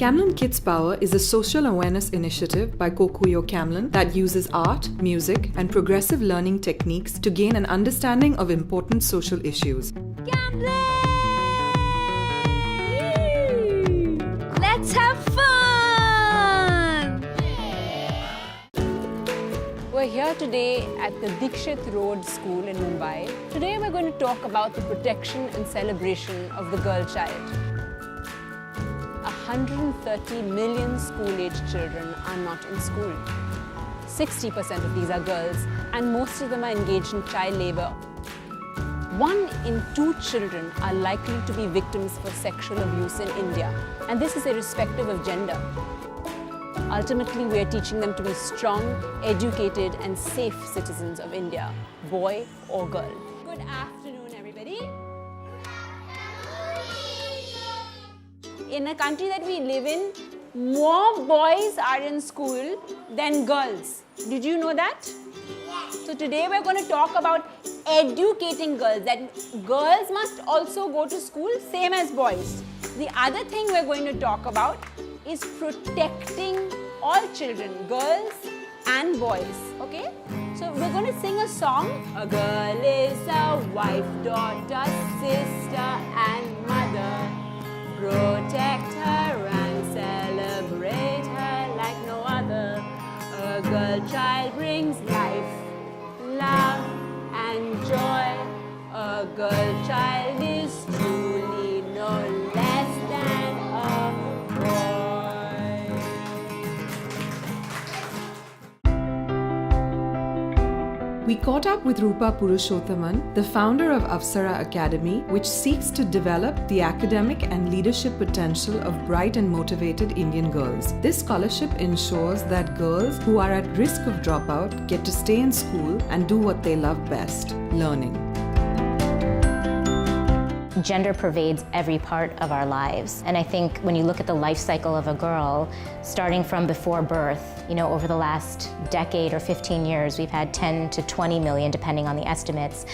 Camlin Kids Power is a social awareness initiative by Kokuyo Camlin that uses art, music, and progressive learning techniques to gain an understanding of important social issues. Camlin! Let's have fun! We're here today at the Dikshit Road School in Mumbai. Today we're going to talk about the protection and celebration of the girl child. 130 million school-aged children are not in school. 60% of these are girls, and most of them are engaged in child labor. 1 in 2 children are likely to be victims for sexual abuse in India, and this is irrespective of gender. Ultimately, we are teaching them to be strong, educated, and safe citizens of India, boy or girl. Good afternoon, everybody. In a country that we live in, more boys are in school than girls. Did you know that? Yes. So today we're going to talk about educating girls, that girls must also go to school same as boys. The other thing we're going to talk about is protecting all children, girls and boys. Okay? So we're going to sing a song. A girl is a wife, daughter, sister and mother. Protect her and celebrate her like no other. A girl child brings life, love and joy. A girl child is truly no less than a boy. We caught up with Rupa Purushothaman, the founder of Avsara Academy, which seeks to develop the academic and leadership potential of bright and motivated Indian girls. This scholarship ensures that girls who are at risk of dropout get to stay in school and do what they love best, learning. Gender pervades every part of our lives. And I think when you look at the life cycle of a girl, starting from before birth, over the last decade or 15 years, we've had 10 to 20 million, depending on the estimates,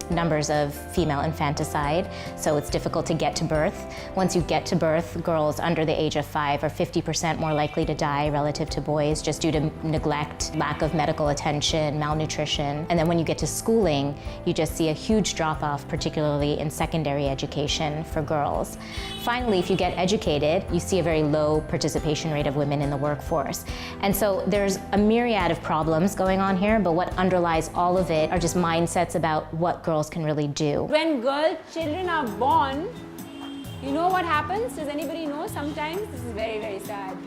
numbers of female infanticide. So it's difficult to get to birth. Once you get to birth, girls under the age of 5 are 50% more likely to die relative to boys, just due to neglect, lack of medical attention, malnutrition. And then when you get to schooling, you just see a huge drop-off, particularly in secondary education for girls. Finally, if you get educated, you see a very low participation rate of women in the workforce. And so there's a myriad of problems going on here, but what underlies all of it are just mindsets about what girls can really do. When girl children are born, you know what happens? Does anybody know? Sometimes this is very, very sad.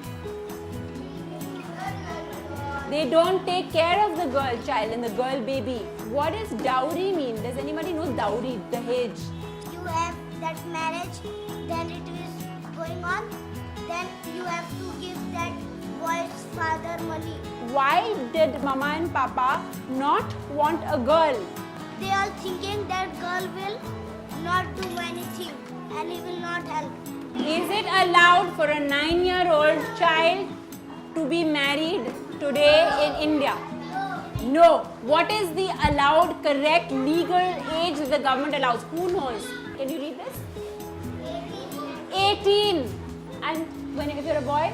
They don't take care of the girl child and the girl baby. What does dowry mean? Does anybody know dowry, dahej? You have that marriage, then it is going on, then you have to give that boy's father money. Why did mama and papa not want a girl? They are thinking that girl will not do anything and he will not help. Is it allowed for a 9-year-old child to be married today in India? No. What is the allowed, correct, legal age that the government allows? Who knows? Can you read this? 18. And if you're a boy?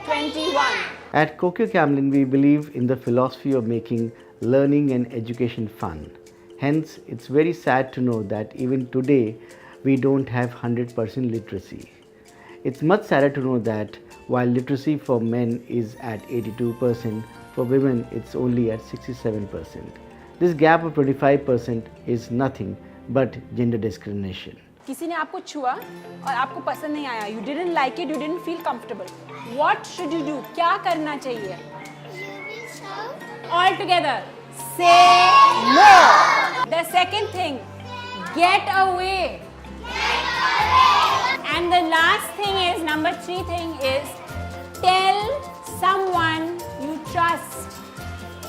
21. At Kokuyo Camlin, we believe in the philosophy of making learning and education fun. Hence, it's very sad to know that even today, we don't have 100% literacy. It's much sadder to know that while literacy for men is at 82%, for women it's only at 67%. This gap of 25% is nothing but gender discrimination. किसी ने आपको छुआ और आपको पसंद नहीं आया, you didn't like it, you didn't feel comfortable. What should you do? क्या करना चाहिए? All together, say no. The second thing, get away. And the last thing is, number 3 thing is, tell someone you trust.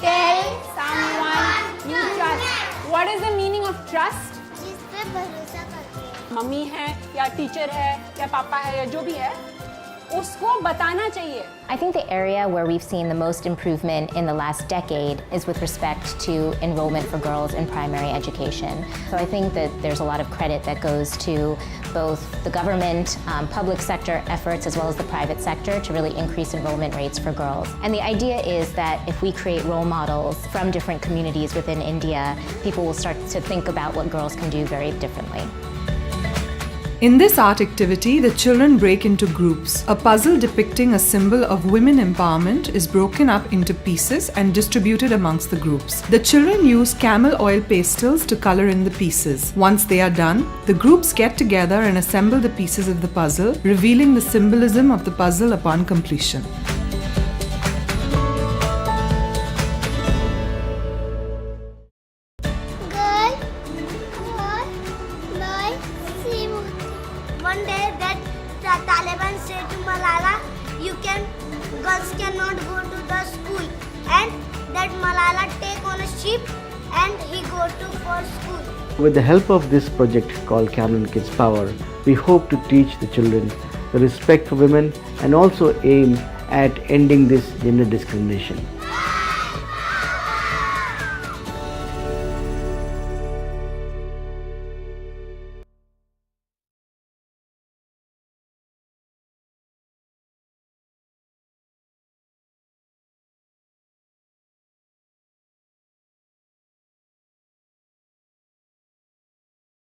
Tell someone you trust. What is the meaning of trust? जिस पे भरोसा करते हैं. Mummy है या teacher है या पापा है या जो भी है, उसको बताना चाहिए. I think the area where we've seen the most improvement in the last decade is with respect to enrollment for girls in primary education. So I think that there's a lot of credit that goes to both the government, public sector efforts, as well as the private sector to really increase enrollment rates for girls. And the idea is that if we create role models from different communities within India, people will start to think about what girls can do very differently. In this art activity, the children break into groups. A puzzle depicting a symbol of women empowerment is broken up into pieces and distributed amongst the groups. The children use camel oil pastels to color in the pieces. Once they are done, the groups get together and assemble the pieces of the puzzle, revealing the symbolism of the puzzle upon completion. Girl, boy, one day that Taliban said to Malala, girls cannot go to the school, and that Malala take on a ship and he go to for school. With the help of this project called Camlin Kids Power, we hope to teach the children the respect for women and also aim at ending this gender discrimination.